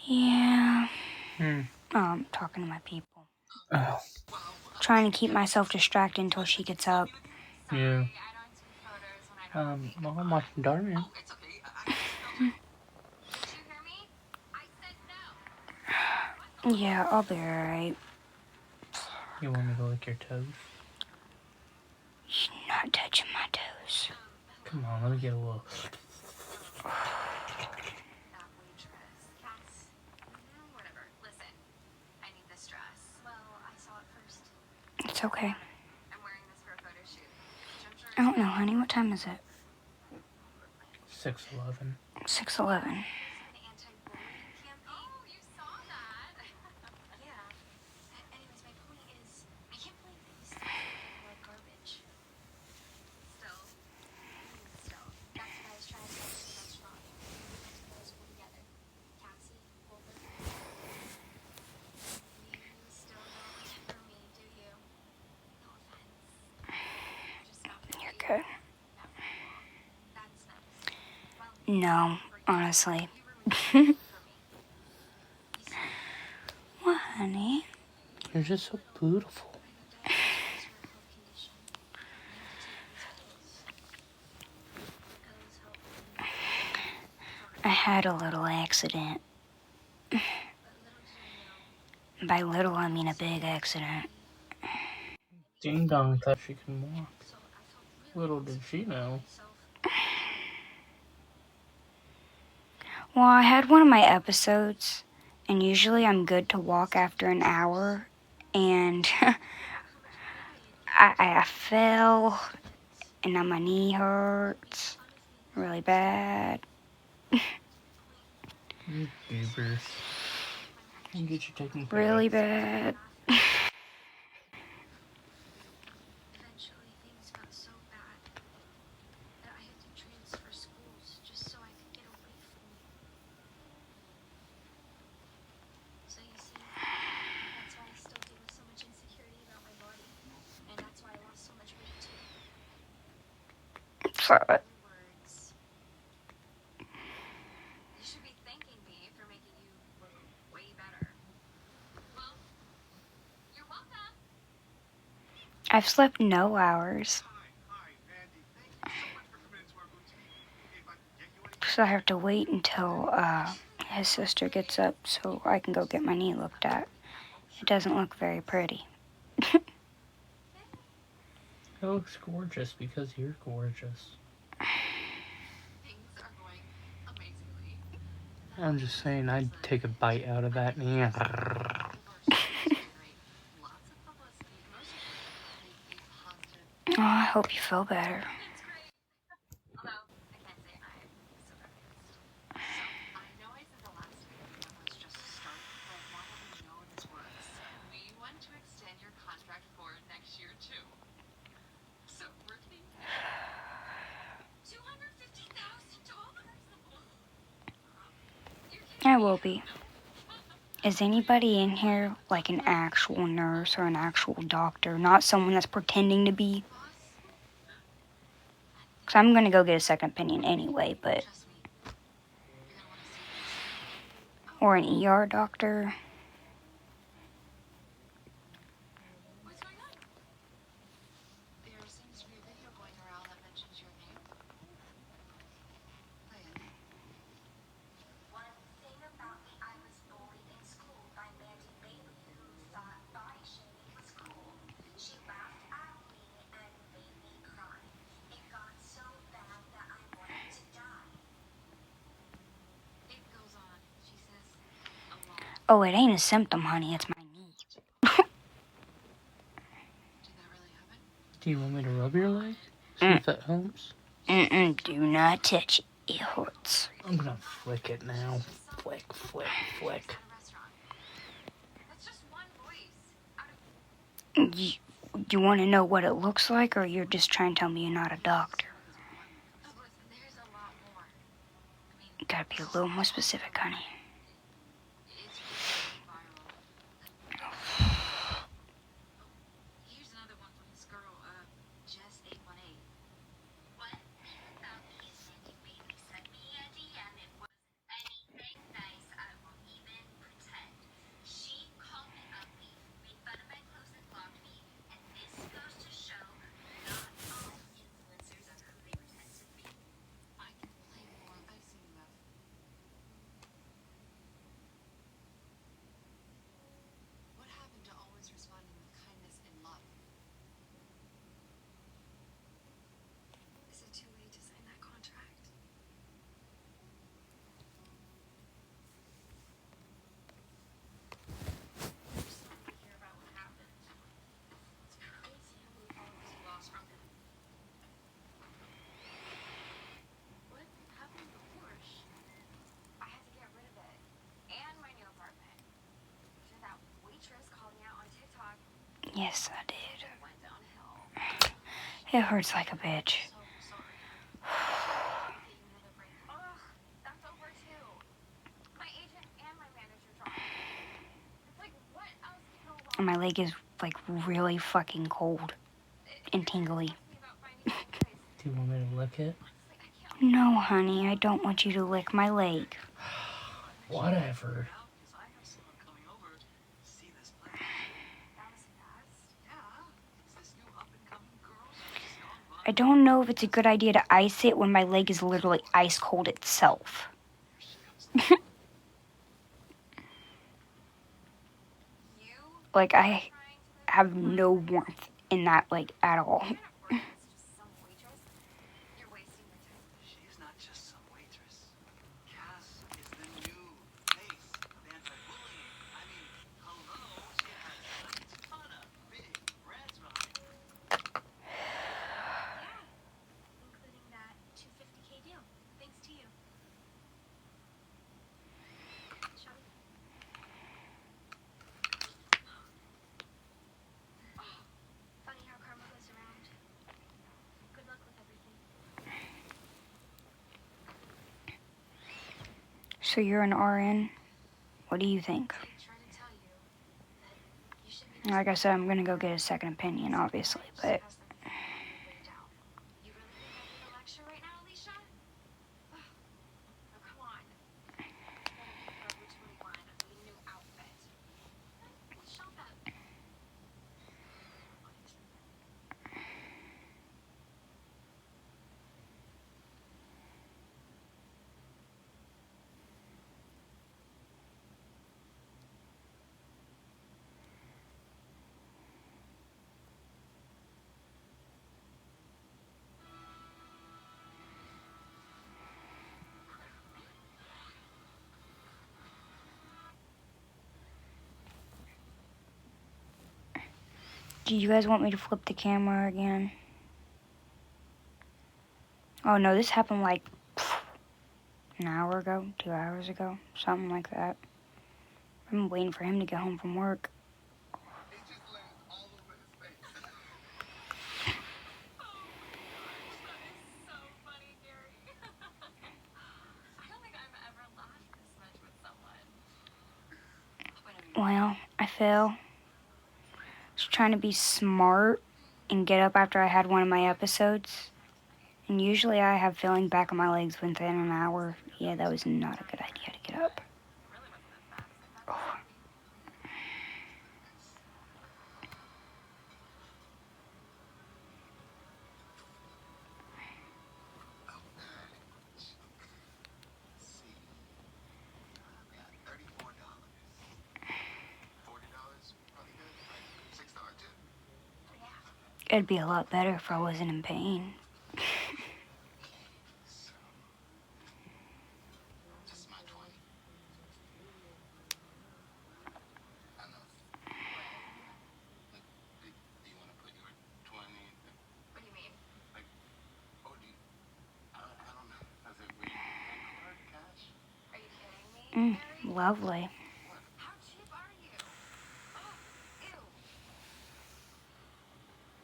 Yeah. Hmm. I'm talking to my people. Oh. Trying to keep myself distracted until she gets up. Yeah. Well, I'm watching Darwin. Yeah, I'll be alright. You want me to lick your toes? You're not touching my toes. Come on, let me get a little. It's okay. I don't know, honey. What time is it? 6:11. 6:11. You're good. No, honestly. What, honey? You're just so beautiful. I had a little accident. By little, I mean a big accident. Ding Dong thought she can walk. Little did she know. Well, I had one of my episodes, and usually I'm good to walk after an hour, and I fell, and now my knee hurts really bad. You goobers. I'll get you taken care Really of. bad. Sorry. I've slept no hours. So I have to wait until his sister gets up so I can go get my knee looked at. It doesn't look very pretty. It looks gorgeous because you're gorgeous. I'm just saying, I'd take a bite out of that knee. Oh, I hope you feel better. I will be. Is anybody in here like an actual nurse or an actual doctor, not someone that's pretending to be? Because I'm going to go get a second opinion anyway, but. Or an ER doctor. Oh, it ain't a symptom, honey. It's my knee. Do you want me to rub your leg? See if that helps? Do not touch it. It hurts. I'm gonna flick it now. Flick, flick, flick. You want to know what it looks like, or you're just trying to tell me you're not a doctor? You gotta be a little more specific, honey. It hurts like a bitch. And my leg is like really fucking cold and tingly. Do you want me to lick it? No, honey, I don't want you to lick my leg. Whatever. I don't know if it's a good idea to ice it when my leg is literally ice cold itself. Like, I have no warmth in that leg at all. She's not just some waitress. Cass is the new face of anti-bullying. I mean, hello, she has a ton of big brands behind her. Including that 250K deal. Thanks to you. Shall we? Funny how karma goes around. Good luck with everything. So you're an RN? What do you think? I tried to tell you that you should be Like I said, I'm gonna go get a second opinion, obviously, but You really think I need a lecture right now, Alicia? Oh, come on. Forever 21 with a new outfit. Let's shop at. do you guys want me to flip the camera again? Oh no, this happened like an hour ago, 2 hours ago, something like that. I've been waiting for him to get home from work. It just lands all over his face. So funny, Gary. I don't think I've ever laughed this much with someone. Well, I fell. I was trying to be smart and get up after I had one of my episodes. And usually I have feeling back on my legs within an hour. Yeah, that was not a good idea to get up. Oh. See, I got $34. $40, probably good. Like $6 tip. It'd be a lot better if I wasn't in pain. So, this is my 20. I know. Like, do you want to put your 20? What do you mean? Like, oh, do you, I don't know. Is it we pay card, cash? Are you kidding me, Gary? Lovely. How cheap are you? Oh, ew.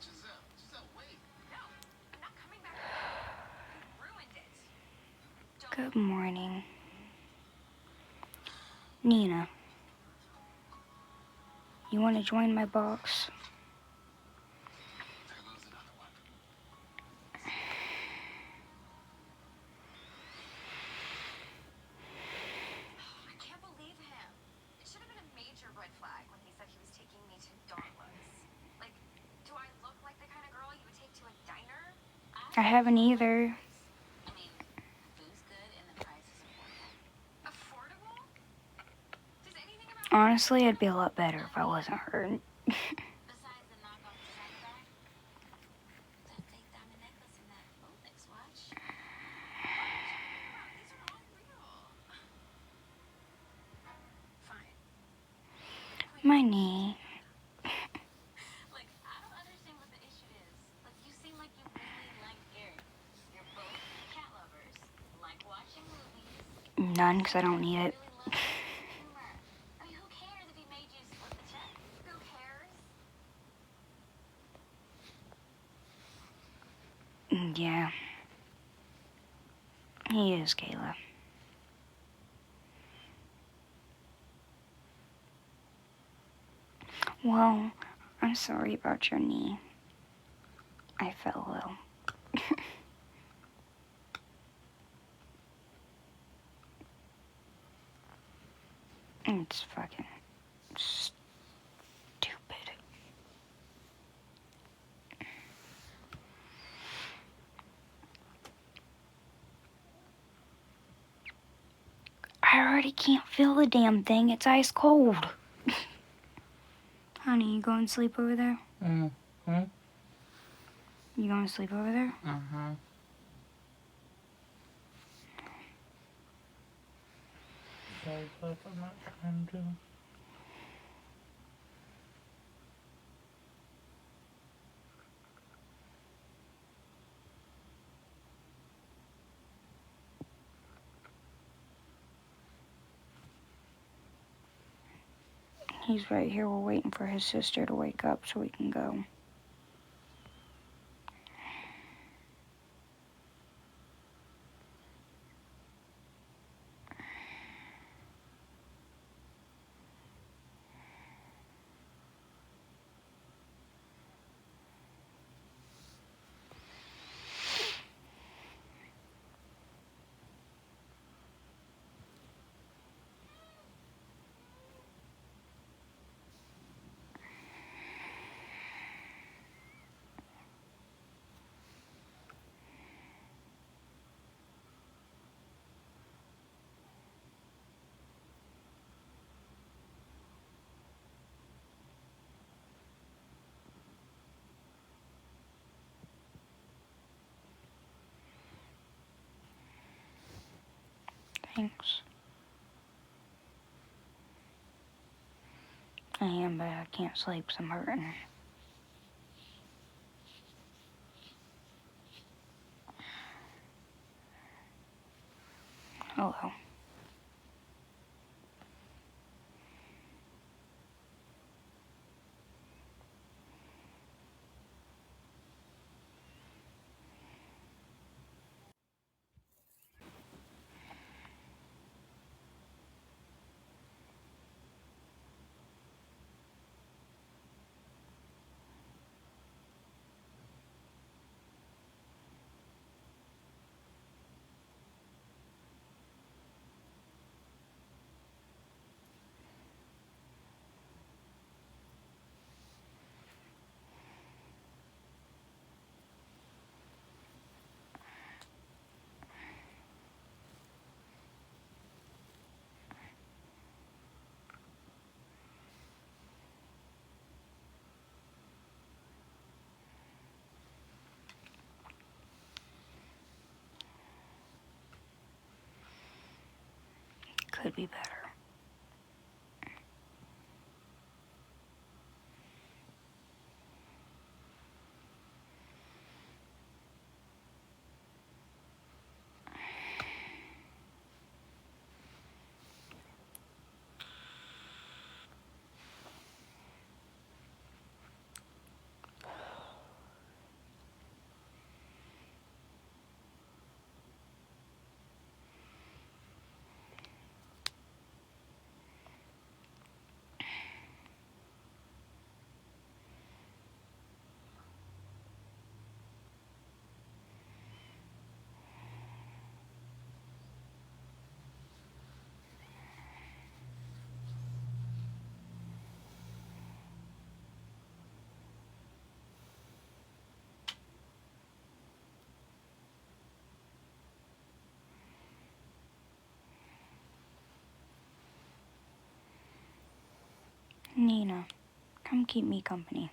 Giselle, wait. No, I'm not coming back. You ruined it. Good morning. Nina, you want to join my box? There goes another one. I can't believe him. It should have been a major red flag when he said he was taking me to Darla's. Like, do I look like the kind of girl you would take to a diner? I haven't either. I mean, food's good and the price is affordable. Affordable? Does anything about Honestly, it'd be a lot better if I wasn't hurt. besides the knockoff designer bag? That fake diamond necklace and that Rolex watch? What are you talking about? These are all real. Fine. My knee. Like, I don't understand what the issue is. Like, you seem like you really like Gary. You're both cat lovers, like watching movies, None, because I don't need it. really love humor. I mean, who cares if he made you split the check? Who cares? Yeah. He is, Kayla. Well, I'm sorry about your knee. I fell low. It's fucking stupid. I already can't feel the damn thing. It's ice cold. Honey, you going to sleep over there? Mm-hmm. You going to sleep over there? Uh-huh. Guys, like I'm not trying to. He's right here. We're waiting for his sister to wake up so we can go. Thanks. I am, but I can't sleep, so I'm hurting. Hello. Could be better. Nina, come keep me company.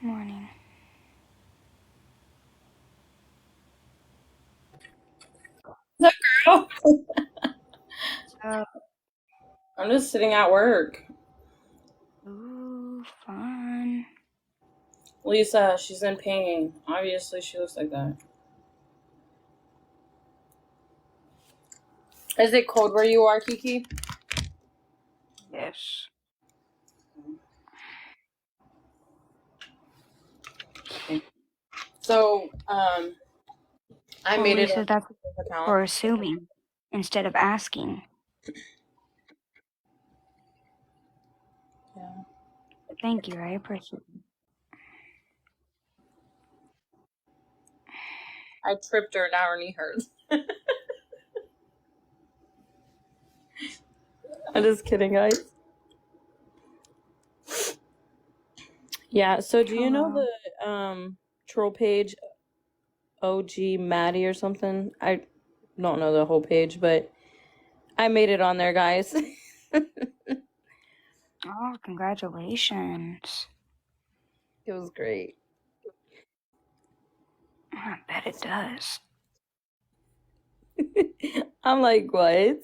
Morning. Girl, Uh, I'm just sitting at work. ooh, fun. Lisa, she's in pain. Obviously, she looks like that. Is it cold where you are, Kiki? Yes. So, I Well, made it Lisa, a that's account. for assuming instead of asking. Yeah. Thank you, I appreciate it. I tripped her, now her knee hurts. I'm just kidding, guys. Yeah, so do you know Hello. the troll page OG Maddie or something? I don't know the whole page, but I made it on there, guys. Oh, congratulations. It was great. I bet it does. I'm like, what?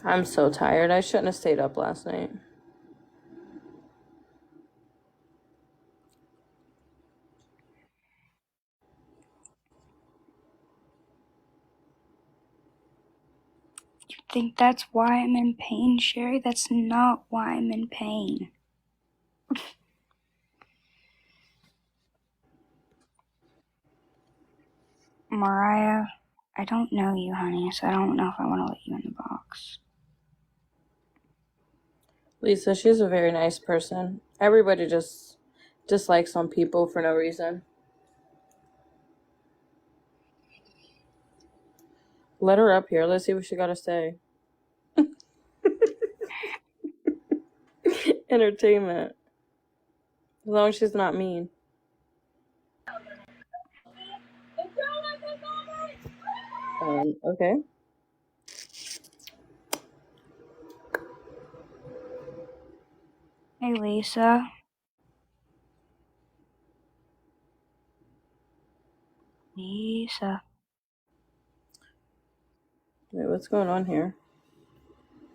I'm so tired. I shouldn't have stayed up last night. You think that's why I'm in pain, Sherry? That's not why I'm in pain. Mariah, I don't know you, honey, so I don't know if I want to let you in the box. Lisa, she's a very nice person. Everybody just dislikes some people for no reason. Let her up here. Let's see what she got to say. Entertainment. As long as she's not mean. Okay. Hey, Lisa. Lisa. Wait, what's going on here?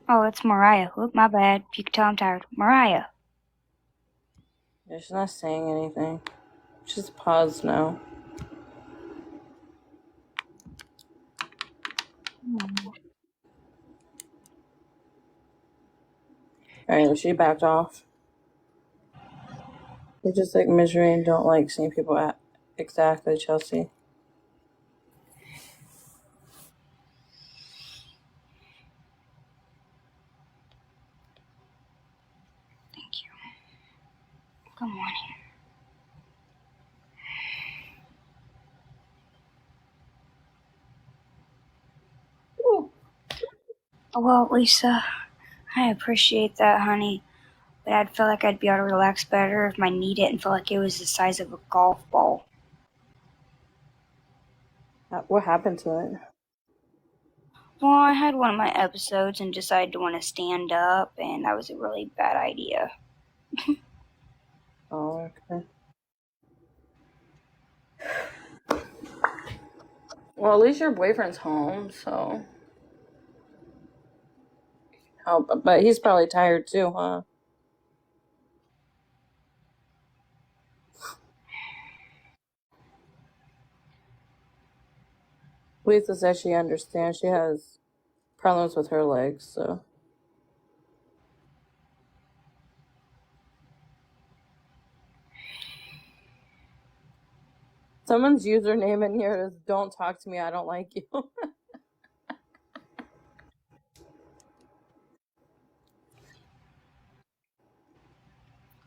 Oh, it's Mariah. Oop, my bad. You can tell I'm tired. Mariah. Yeah, she's not saying anything. She's paused now. Alright, she backed off. They just like misery and don't like seeing people at exactly, Chelsea. Thank you. Good morning. Ooh. Well, Lisa, I appreciate that, honey. But I'd feel like I'd be able to relax better if my knee didn't feel like it was the size of a golf ball. What happened to it? Well, I had one of my episodes and decided to want to stand up, and that was a really bad idea. Oh, okay. Well, at least your boyfriend's home, so. Oh, but he's probably tired too, huh? Lisa says she understands. She has problems with her legs, so. Someone's username in here is "Don't talk to me. I don't like you."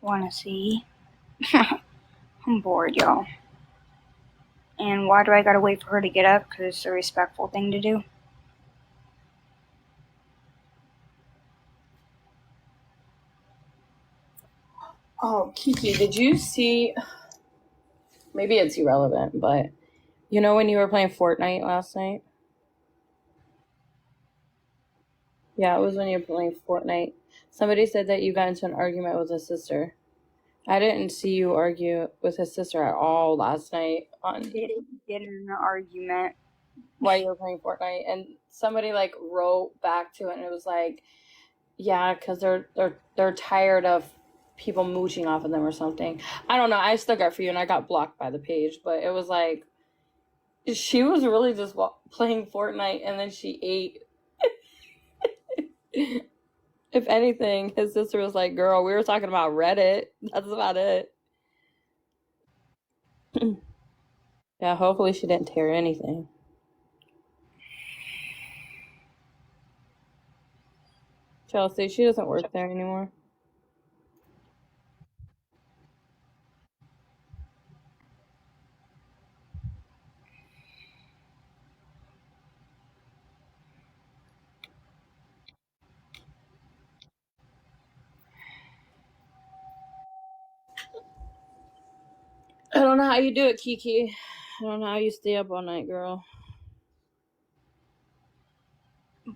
Want to see? I'm bored, y'all. And why do I gotta wait for her to get up? Because it's a respectful thing to do. Oh, Kiki, did you see? Maybe it's irrelevant, but you know when you were playing Fortnite last night? Yeah, it was when you were playing Fortnite. Somebody said that you got into an argument with his sister. I didn't see you argue with his sister at all last night on Didn't get in an argument. while you were playing Fortnite, and somebody like wrote back to it, and it was like, yeah, because they're tired of people mooching off of them or something. I don't know. I stuck up for you, and I got blocked by the page, but it was like she was really just playing Fortnite, and then she ate. If anything, his sister was like, girl, we were talking about Reddit. That's about it. Yeah, hopefully she didn't tear anything. Chelsea, she doesn't work there anymore. I don't know how you do it, Kiki. I don't know how you stay up all night, girl.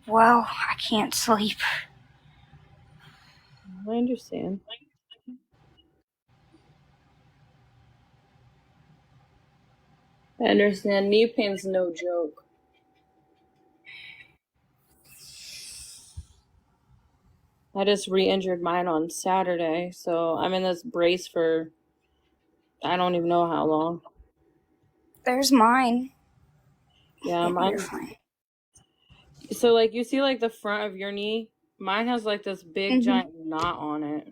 Well, I can't sleep. I understand. I understand. Knee pain's no joke. I just re-injured mine on Saturday, so I'm in this brace for I don't even know how long. There's mine. Yeah, You're mine. fine. So like you see like the front of your knee, mine has like this big giant knot on it.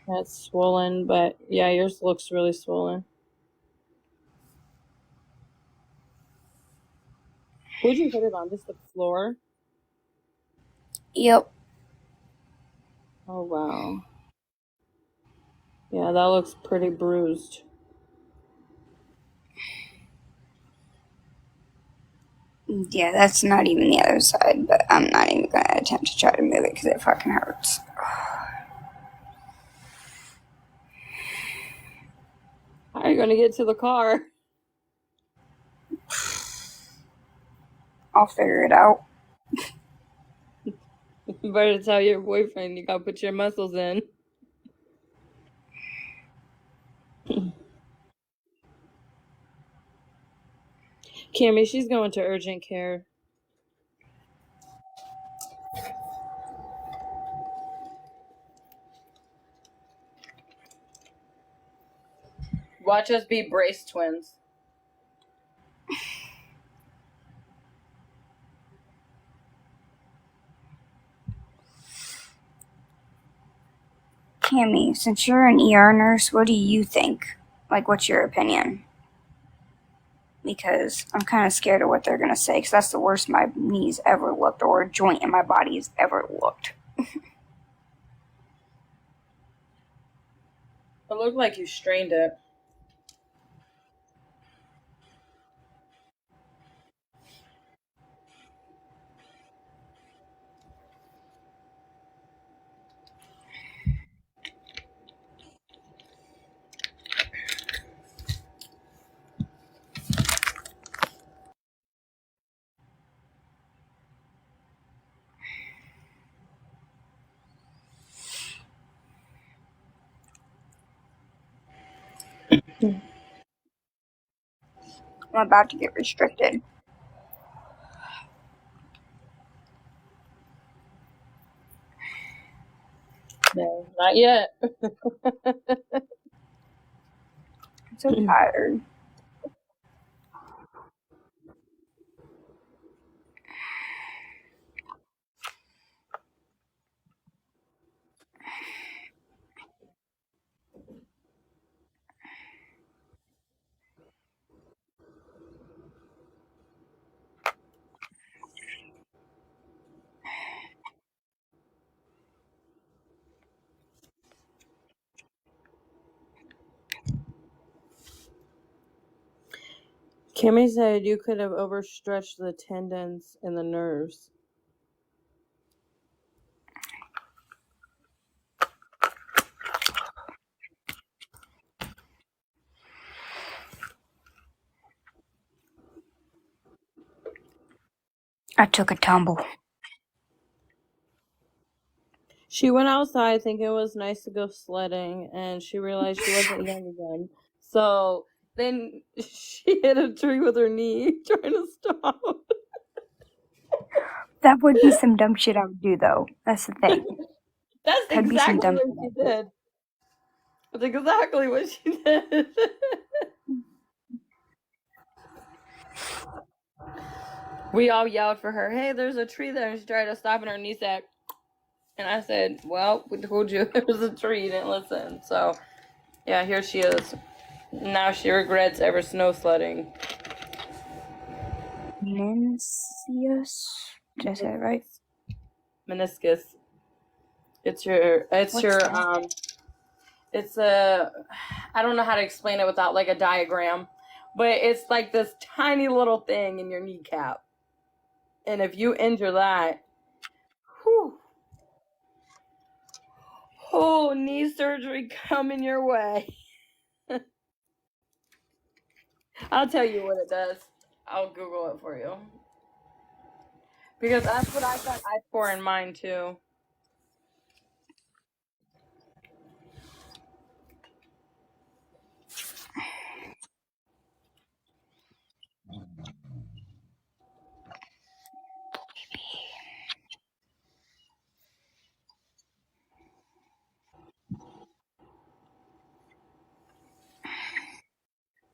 That's swollen, but yeah, yours looks really swollen. What'd you hit it on? Just the floor? Yep. Oh wow. Yeah, that looks pretty bruised. Yeah, that's not even the other side, but I'm not even going to attempt to try to move it because it fucking hurts. How are you gonna get to the car? I'll figure it out. You better tell your boyfriend you gotta put your muscles in. Cammy, she's going to urgent care. Watch us be brace twins. Cammy, since you're an ER nurse, what do you think? Like, what's your opinion? Because I'm kind of scared of what they're going to say, because that's the worst my knees ever looked, or a joint in my body has ever looked. It looked like you strained it. I'm about to get restricted. No, not yet. I'm so tired. Kimmy said you could have overstretched the tendons and the nerves. I took a tumble. She went outside thinking it was nice to go sledding, and she realized she wasn't young again. So then she hit a tree with her knee trying to stop. That would be some dumb shit I would do, though. That's the thing. That's That'd be some exactly dumb what shit. she did. That's exactly what she did. We all yelled for her, hey, there's a tree there. And she tried to stop, and her niece said, and I said, well, we told you there was a tree. You didn't listen. So, yeah, here she is. Now she regrets ever snow sledding. Meniscus? Did I say it right? Meniscus. It's your, What's that? it's a, I don't know how to explain it without like a diagram, but it's like this tiny little thing in your kneecap. And if you injure that, whew, oh, knee surgery coming your way. I'll tell you what it does. I'll Google it for you. Because that's what I thought I tore in mine too.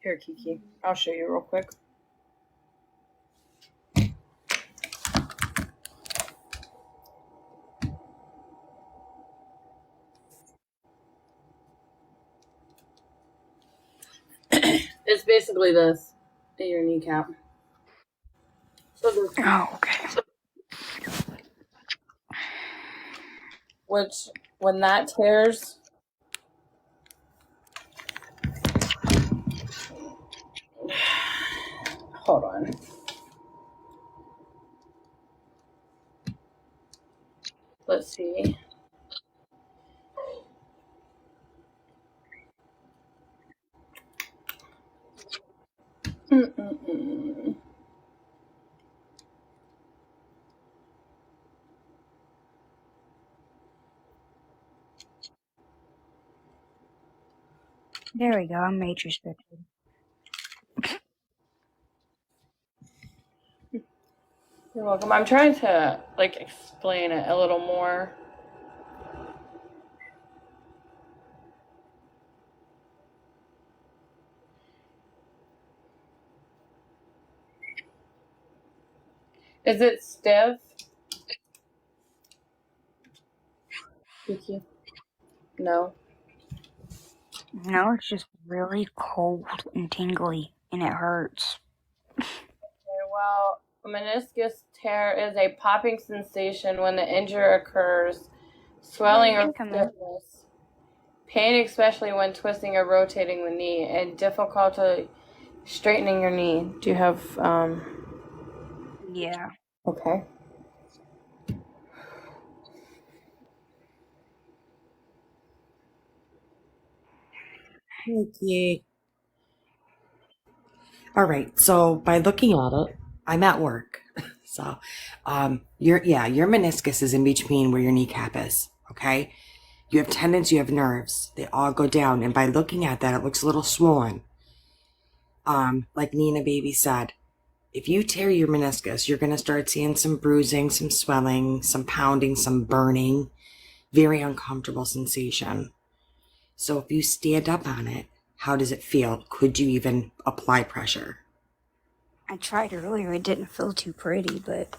Here, Kiki. I'll show you real quick. It's basically this in your kneecap. So this, Oh, okay. which when that tears, hold on. Let's see. Mm-mm-mm. There we go. I'm matrix restricted. You're welcome. I'm trying to like explain it a little more. Is it stiff? Kiki? No. No, it's just really cold and tingly, and it hurts. Okay, well, a meniscus tear is a popping sensation when the injury occurs, swelling Yeah, or come on. stiffness, pain especially when twisting or rotating the knee, and difficulty straightening your knee. Do you have, Yeah. okay. Okay. All right. So by looking at it, I'm at work. So, your meniscus is in between where your kneecap is. Okay. You have tendons, you have nerves. They all go down, and by looking at that, it looks a little swollen. Like Nina Baby said, if you tear your meniscus, you're gonna start seeing some bruising, some swelling, some pounding, some burning, very uncomfortable sensation. So if you stand up on it, how does it feel? Could you even apply pressure? I tried earlier. It didn't feel too pretty, but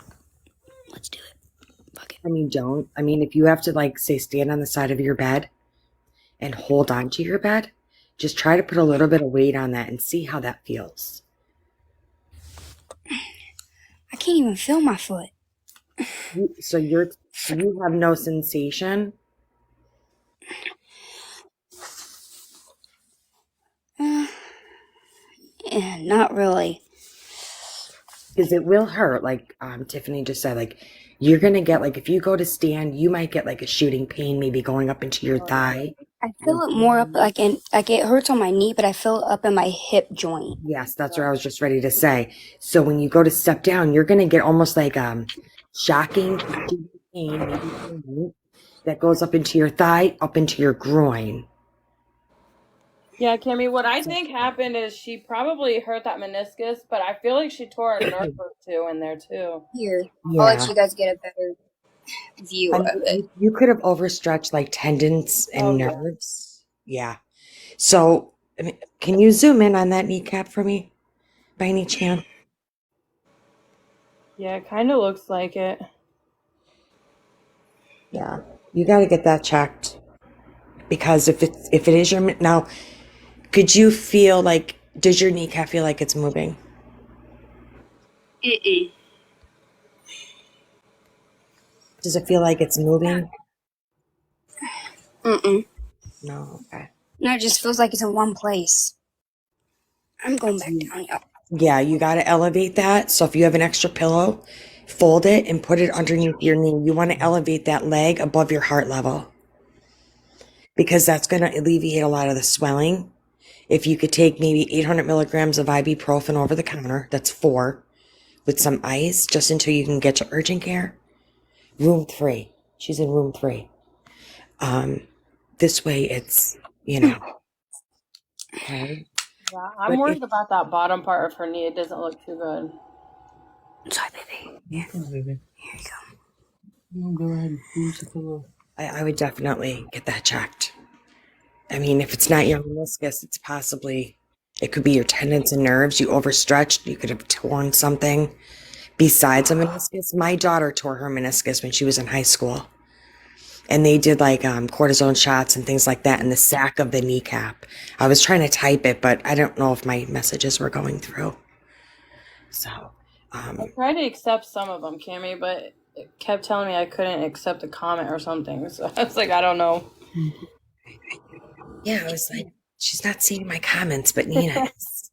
let's do it. Fuck it. I mean, don't. I mean, if you have to, like, say, stand on the side of your bed and hold on to your bed, just try to put a little bit of weight on that and see how that feels. I can't even feel my foot. So you have no sensation? Not really. Because it will hurt, like Tiffany just said. Like, you're going to get, like, if you go to stand, you might get, like, a shooting pain maybe going up into your thigh. I feel it more up, like it hurts on my knee, but I feel it up in my hip joint. Yes, that's what I was just ready to say. So when you go to step down, you're going to get almost like shocking pain maybe, that goes up into your thigh, up into your groin. Yeah, Kimmy, what I think happened is she probably hurt that meniscus, but I feel like she tore a nerve or two in there too. Here, Yeah. I'll let you guys get a better view I of mean, it. you could have overstretched like tendons and yeah. nerves. Yeah. So, I mean, can you zoom in on that kneecap for me by any chance? Yeah, it kind of looks like it. Yeah, you got to get that checked because if it is your now, could you feel like does your kneecap feel like it's moving? Mm-mm. Does it feel like it's moving? Mm-mm. No. Okay. No, it just feels like it's in one place. I'm going back down, y'all. Yeah, you got to elevate that. So if you have an extra pillow, fold it and put it underneath your knee. You want to elevate that leg above your heart level because that's going to alleviate a lot of the swelling. If you could take maybe 800 milligrams of ibuprofen over the counter, that's 4, with some ice just until you can get to urgent care. Room 3. She's in room 3. This way it's, okay. Yeah, I'm But worried about that bottom part of her knee. It doesn't look too good. Sorry, baby. Oh, baby. Here you go. No, go ahead. Use the pillow. I would definitely get that checked. I mean, if it's not your meniscus, it's possibly, it could be your tendons and nerves. You overstretched, you could have torn something besides a meniscus. My daughter tore her meniscus when she was in high school. And they did like cortisone shots and things like that in the sac of the kneecap. I was trying to type it, but I don't know if my messages were going through. So, I tried to accept some of them, Cammy, but it kept telling me I couldn't accept a comment or something. So I was like, I don't know. yeah, I was like, she's not seeing my comments, but Nina is.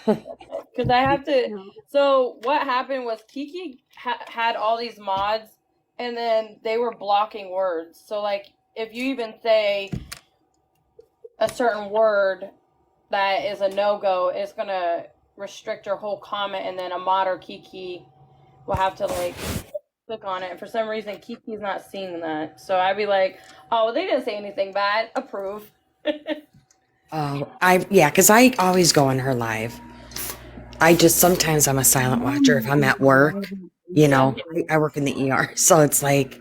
Because I have to. So what happened was Kiki had all these mods, and then they were blocking words. So like, if you even say a certain word that is a no-go, it's gonna restrict your whole comment, and then a mod or Kiki will have to like click on it. And for some reason, Kiki's not seeing that. So I'd be like, oh, they didn't say anything bad. Approve. Because I always go on her live. Sometimes I'm a silent watcher if I'm at work, I work in the ER. So it's like,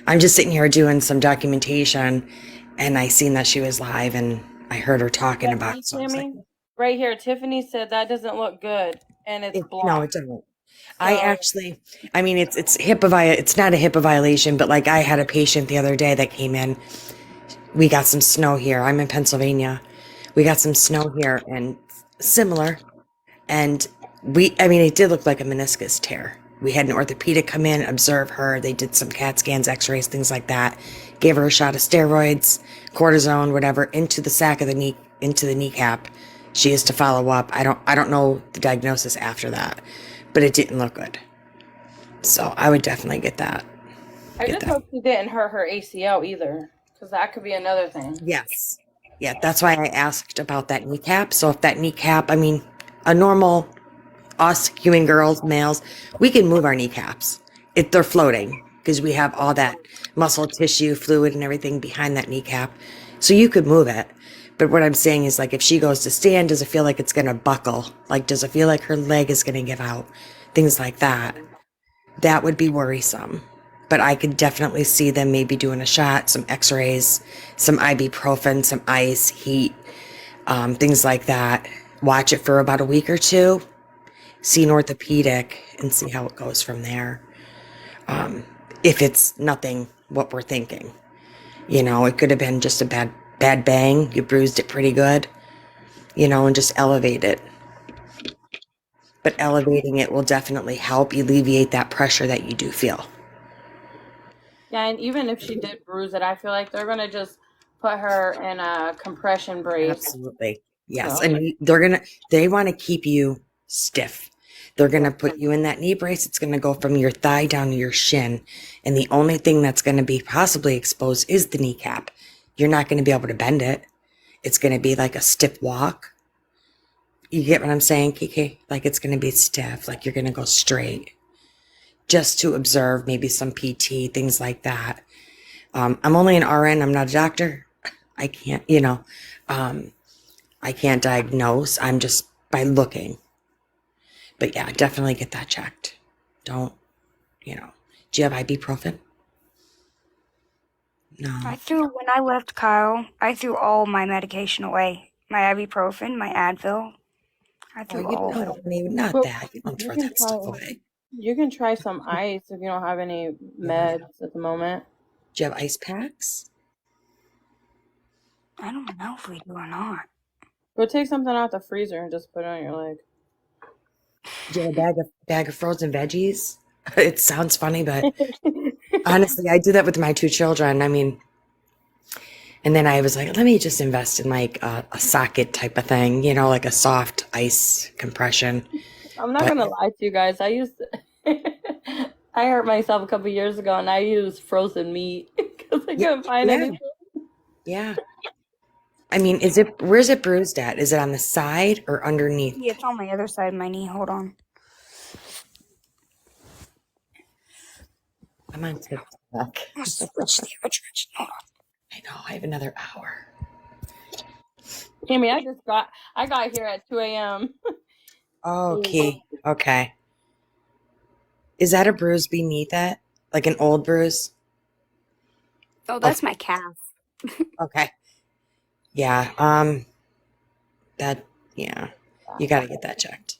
I'm just sitting here doing some documentation and I seen that she was live and I heard her talking about it. So I was like, Right here, Tiffany said that doesn't look good, and it's blocked. no, it doesn't. It's HIPAA it's not a HIPAA violation, but like I had a patient the other day that came in. We got some snow here. I'm in Pennsylvania. We got some snow here and similar. And it did look like a meniscus tear. We had an orthopedic come in, observe her. They did some CAT scans, x-rays, things like that. Gave her a shot of steroids, cortisone, whatever, into the sac of the knee, into the kneecap. She is to follow up. I don't know the diagnosis after that, but it didn't look good. So I would definitely get that. I just hope she didn't hurt her ACL either, because that could be another thing. Yes. Yeah, that's why I asked about that kneecap. So if that kneecap, a normal, us human girls, males, we can move our kneecaps. They're floating because we have all that muscle tissue, fluid, and everything behind that kneecap. So you could move it. But what I'm saying is, like, if she goes to stand, does it feel like it's going to buckle? Like, does it feel like her leg is going to give out? Things like that. That would be worrisome. But I could definitely see them maybe doing a shot, some x-rays, some ibuprofen, some ice, heat, things like that. Watch it for about a week or two, see an orthopedic, and see how it goes from there. If it's nothing what we're thinking. It could have been just a bad bang. You bruised it pretty good, and just elevate it. But elevating it will definitely help alleviate that pressure that you do feel. Yeah, and even if she did bruise it, I feel like they're going to just put her in a compression brace. Absolutely. Yes. So. And they want to keep you stiff. They're going to put you in that knee brace. It's going to go from your thigh down to your shin. And the only thing that's going to be possibly exposed is the kneecap. You're not going to be able to bend it. It's going to be like a stiff walk. You get what I'm saying, Kiki? Like it's going to be stiff, like you're going to go straight. Just to observe maybe some PT, things like that. I'm only an RN. I'm not a doctor. I can't, I can't diagnose. I'm just by looking. But yeah, definitely get that checked. Don't, do you have ibuprofen? No. When I left Kyle, I threw all my medication away. My ibuprofen, my Advil. I threw all of it. Not that. You don't throw that stuff away. You can try some ice if you don't have any meds at the moment. Do you have ice packs? I don't know if we do or not. Go take something out the freezer and just put it on your leg. Do you have a bag of frozen veggies? It sounds funny, but honestly, I do that with my 2 children. I mean, and then I was like, let me just invest in like a socket type of thing, you know, like a soft ice compression. I'm not But- gonna lie to you guys. I used I hurt myself a couple years ago, and I used frozen meat because I couldn't find yeah. anything. Yeah. I mean, where's it bruised at? Is it on the side or underneath? Yeah, it's on my other side of my knee. Hold on. I'm on TikTok. I'll switch the other direction. Hold on. I know, I have another hour. Kimmy, I got here at 2 a.m. Okay. Okay. Is that a bruise beneath it? Like an old bruise? Oh, that's my calf. Okay. Yeah. You gotta get that checked.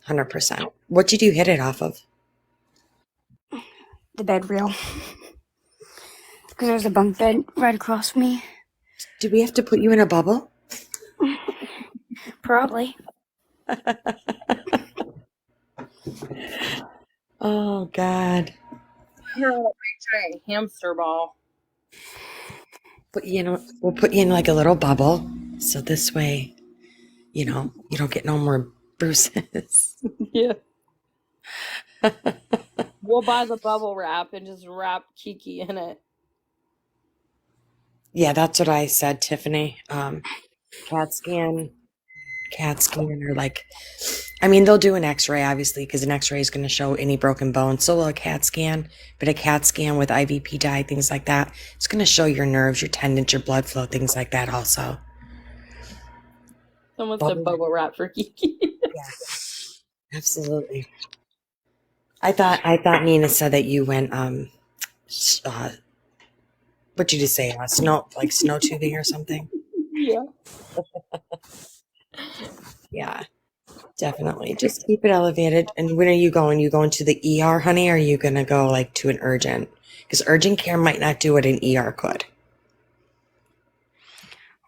100%. What did you hit it off of? The bed rail. Because there's a bunk bed right across from me. Do we have to put you in a bubble? Probably. Oh God. You're like a giant hamster ball. We'll put you in like a little bubble, so this way, you know, you don't get no more bruises. Yeah. We'll buy the bubble wrap and just wrap Kiki in it. Yeah, that's what I said, Tiffany. CAT scan or like, I mean, they'll do an x-ray obviously because an x-ray is going to show any broken bones. So will a CAT scan, but a CAT scan with IVP dye, things like that, it's going to show your nerves, your tendons, your blood flow, things like that also. Someone said bubble wrap for Kiki. Yeah, absolutely. I thought Nina said that you went, what did you say? Snow tubing or something? Yeah. Yeah, definitely. Just keep it elevated. And when are you going? You going to the ER, honey? Or are you going to go like to an urgent? Because urgent care might not do what an ER could.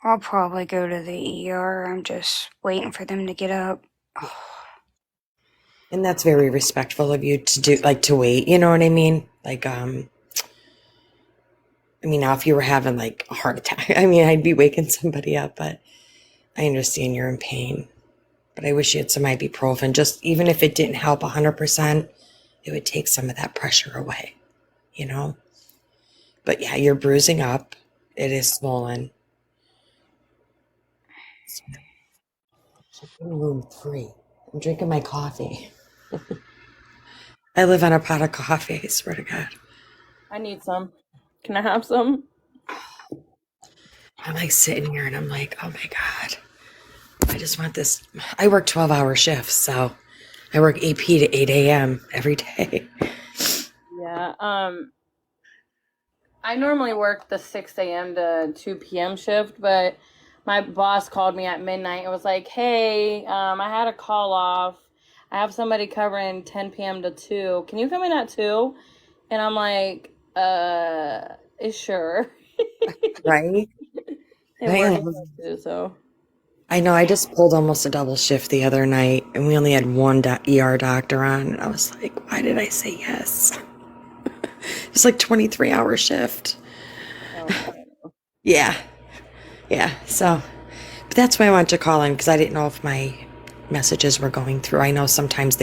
I'll probably go to the ER. I'm just waiting for them to get up. And that's very respectful of you to do, like, to wait. You know what I mean? Like, I mean, now if you were having like a heart attack, I mean, I'd be waking somebody up, but I understand you're in pain. But I wish you had some ibuprofen. Just even if it didn't help 100%, it would take some of that pressure away, you know? But yeah, you're bruising up. It is swollen. I'm in room 3. I'm drinking my coffee. I live on a pot of coffee, I swear to God. I need some. Can I have some? I'm like sitting here and I'm like, oh my God. I just want this. I work 12-hour shifts, so I work AP to 8 a.m. every day. Yeah. I normally work the 6 a.m. to 2 p.m. shift, but my boss called me at midnight and was like, hey, I had a call off. I have somebody covering 10 p.m. to 2. Can you come in at 2? And I'm like, sure. Right? It Man. worked too, so. I know. I just pulled almost a double shift the other night, and we only had one ER doctor on. And I was like, why did I say yes? It's like 23-hour shift. Oh, Yeah. So, but that's why I wanted to call in, because I didn't know if my messages were going through. I know sometimes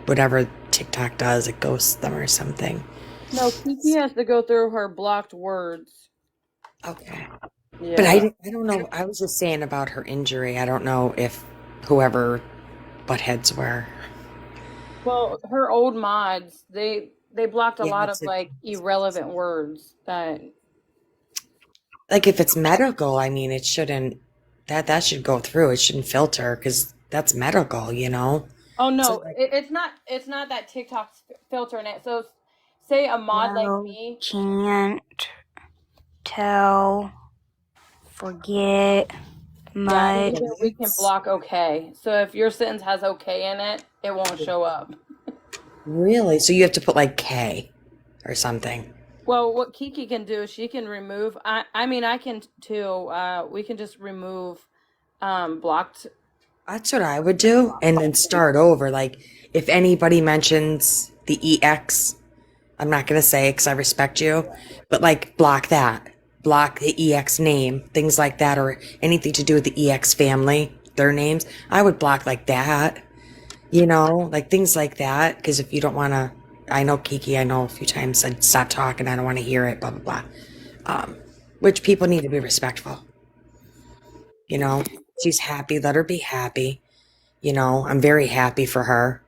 whatever TikTok does, it ghosts them or something. no, Kiki has to go through her blocked words. Okay. Yeah. But I don't know. I was just saying about her injury. I don't know if whoever buttheads were. Well, her old mods, they blocked a Yeah, lot of it's a- like irrelevant words that. Like if it's medical, I mean, it shouldn't. That should go through. It shouldn't filter because that's medical, you know. Oh no, So, like- it's not. It's not that TikTok's filtering it. So, say a mod No. like me. Can't tell. Forget. Yeah, Mud. either we can block okay. So if your sentence has okay in it, it won't show up. Really? So you have to put like K or something. Well, what Kiki can do, she can remove. I mean, I can too. We can just remove blocked. That's what I would do, and then start over. Like if anybody mentions the EX, I'm not gonna say it because I respect you, but like block that, block the EX name, things like that, or anything to do with the EX family, their names. I would block like that, like things like that. Because if you don't want to, I know Kiki, I know a few times said stop talking, I don't want to hear it, blah blah blah. Which people need to be respectful. She's happy, let her be happy. I'm very happy for her.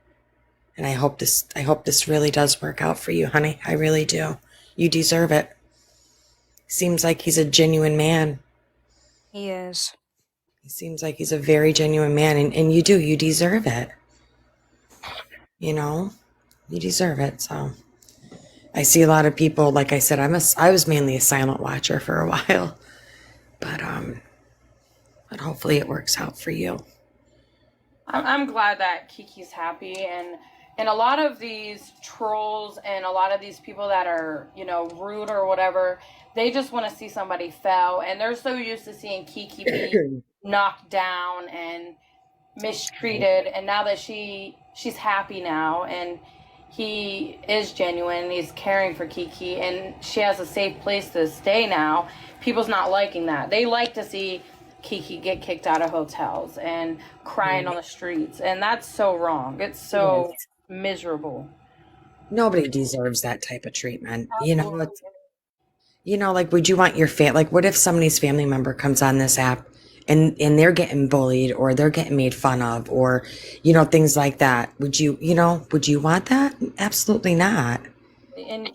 And I hope this really does work out for you, honey. I really do. You deserve it. Seems like he's a genuine man. He is. He seems like he's a very genuine man, and you deserve it. You deserve it. So I see a lot of people, like I said, I was mainly a silent watcher for a while, but hopefully it works out for you. I'm glad that Kiki's happy, and a lot of these trolls and a lot of these people that are rude or whatever, they just want to see somebody fail, and they're so used to seeing Kiki be knocked down and mistreated, and now that she's happy now, and he is genuine, he's caring for Kiki, and she has a safe place to stay now. People's not liking that. They like to see Kiki get kicked out of hotels and crying on the streets, and that's so wrong. It's so miserable. Nobody deserves that type of treatment. Like, would you want your like, what if somebody's family member comes on this app and they're getting bullied or they're getting made fun of or, things like that? Would you want that? Absolutely not. And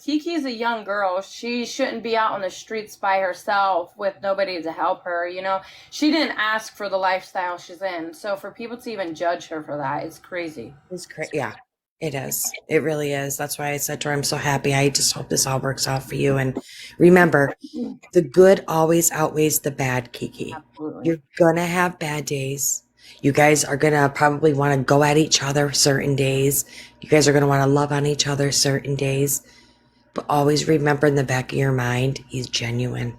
Kiki's a young girl. She shouldn't be out on the streets by herself with nobody to help her. She didn't ask for the lifestyle she's in. So for people to even judge her for that, it's crazy. It's crazy. Yeah, it is. It really is. That's why I said to her, I'm so happy. I just hope this all works out for you. And remember, the good always outweighs the bad, Kiki. Absolutely. You're going to have bad days. You guys are going to probably want to go at each other certain days. You guys are going to want to love on each other certain days. But always remember in the back of your mind, he's genuine.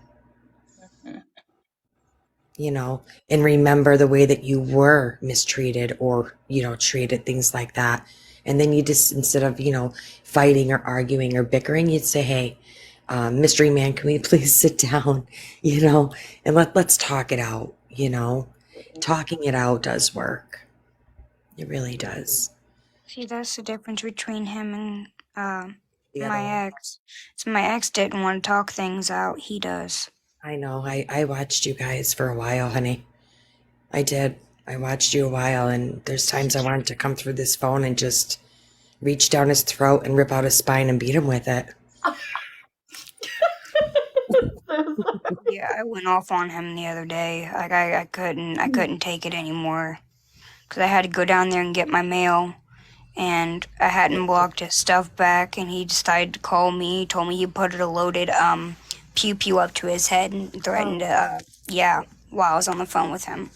And remember the way that you were mistreated or, treated, things like that. And then you just, instead of, fighting or arguing or bickering, you'd say, hey, mystery man, can we please sit down, and let's talk it out, Talking it out does work. It really does. See, that's the difference between him and The other my one. ex. So my ex didn't want to talk things out. He does. I know. I watched you guys for a while, honey. I did. I watched you a while, and there's times I wanted to come through this phone and just reach down his throat and rip out his spine and beat him with it. Yeah, I went off on him the other day. Like I couldn't take it anymore because I had to go down there and get my mail, and I hadn't blocked his stuff back, and he decided to call me. Told me he put a loaded pew pew up to his head and threatened to while I was on the phone with him.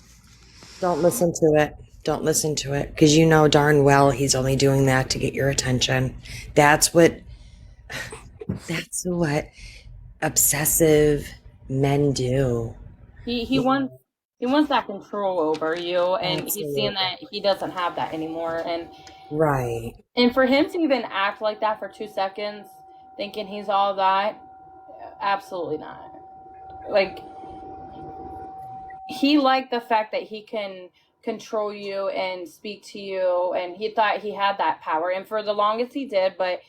Don't listen to it. Don't listen to it, because you know darn well he's only doing that to get your attention. That's what obsessive men do. He wants that control over you, and he's Absolutely. seeing that he doesn't have that anymore, Right. and for him to even act like that for 2 seconds, thinking he's all that, absolutely not. Like, he liked the fact that he can control you and speak to you, and he thought he had that power, and for the longest he did, but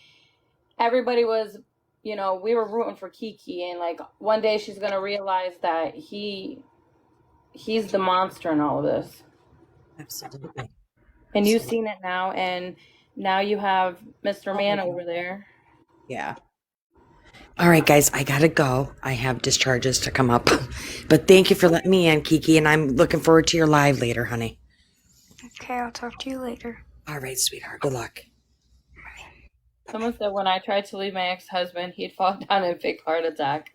everybody was, we were rooting for Kiki, and like one day she's gonna realize that he's the monster in all of this. Absolutely. And you've seen it now, and now you have Mr. Man over there. Yeah. All right, guys, I gotta go. I have discharges to come up. But thank you for letting me in, Kiki, and I'm looking forward to your live later, honey. Okay, I'll talk to you later. All right, sweetheart. Good luck. Someone said when I tried to leave my ex-husband, he'd fall down and fake heart attack.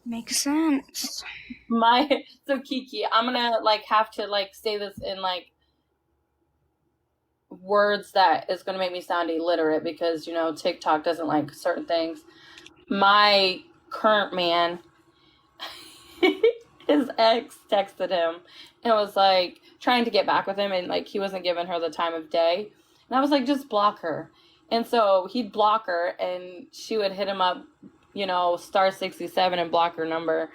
Makes sense. So Kiki, I'm gonna like have to like say this in like words that is gonna make me sound illiterate because you know TikTok doesn't like certain things. My current man, his ex texted him and was like trying to get back with him, and like he wasn't giving her the time of day, and I was like, just block her. And so he'd block her, and she would hit him up, you know, *67 and block her number.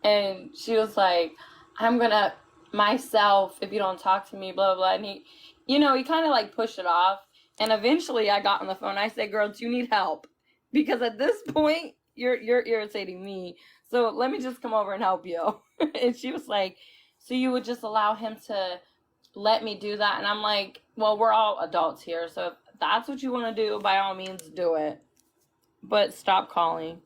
And she was like, I'm gonna myself if you don't talk to me, blah blah. And he, you know, he kind of like pushed it off. And eventually, I got on the phone. I said, "Girl, do you need help? Because at this point, you're irritating me. So let me just come over and help you." And she was like, "So you would just allow him to let me do that?" And I'm like, "Well, we're all adults here, so if that's what you want to do, by all means, do it. But stop calling."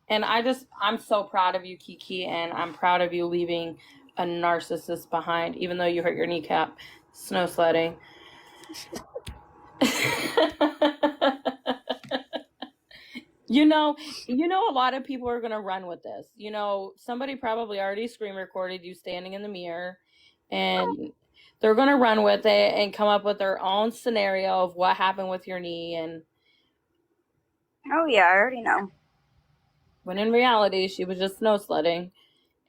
And I'm so proud of you, Kiki, and I'm proud of you leaving a narcissist behind, even though you hurt your kneecap snow sledding. You know, a lot of people are gonna run with this. You know, somebody probably already screen recorded you standing in the mirror, and they're gonna run with it and come up with their own scenario of what happened with your knee. And Oh yeah, I already know. when in reality, she was just snow sledding,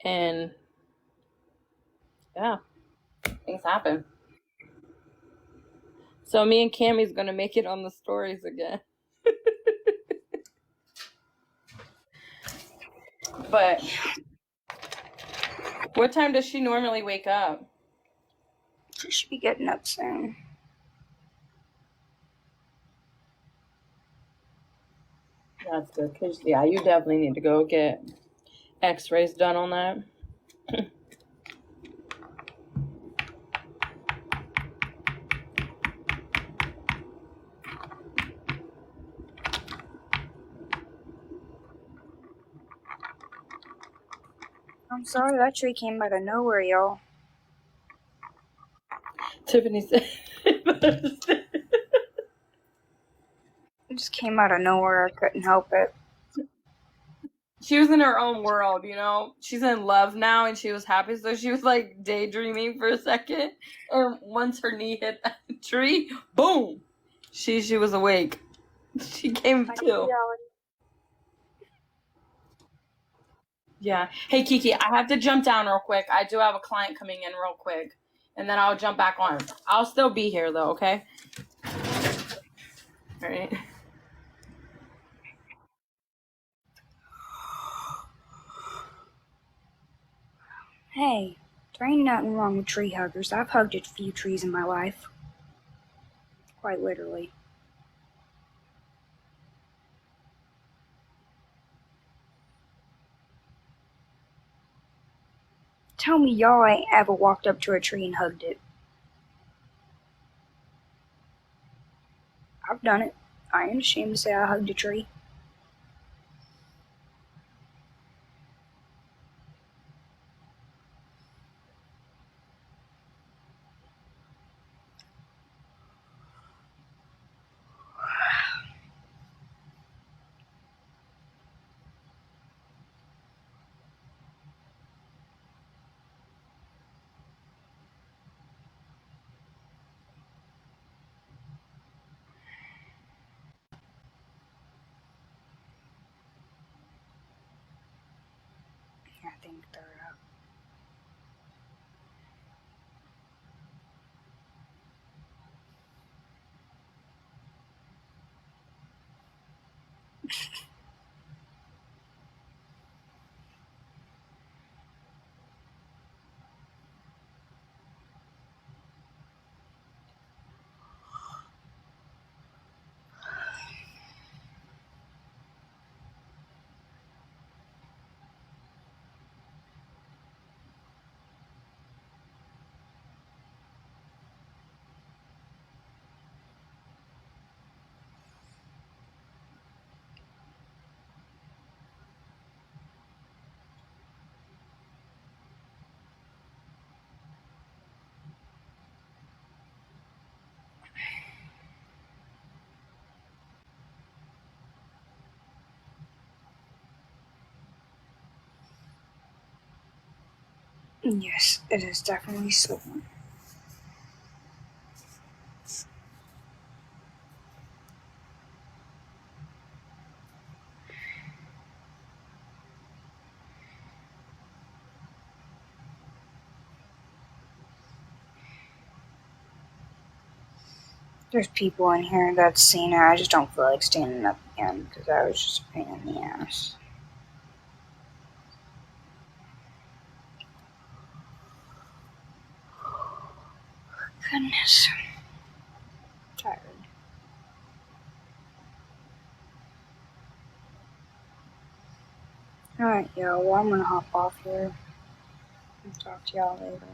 and yeah, things happen. So me and Cammy's gonna make it on the stories again. But what time does she normally wake up? She should be getting up soon. That's good, because yeah, you definitely need to go get x-rays done on that. I'm sorry, that tree came out of nowhere, y'all. Tiffany said It just came out of nowhere. I couldn't help it. she was in her own world, you know. She's in love now and she was happy, so she was like daydreaming for a second. And once her knee hit that tree, boom! She was awake. She came to. Yeah. Hey Kiki, I have to jump down real quick. I do have a client coming in real quick. And then I'll jump back on. I'll still be here though, okay? All right. Hey, there ain't nothing wrong with tree huggers. I've hugged a few trees in my life. Quite literally. Tell me y'all ain't ever walked up to a tree and hugged it. I've done it. I ain't ashamed to say I hugged a tree. I think they're up. Yes, it is definitely sore. There's people in here that's seen it. I just don't feel like standing up again because I was just a pain in the ass. Goodness. I'm tired. Alright, y'all. Well, I'm gonna hop off here and talk to y'all later.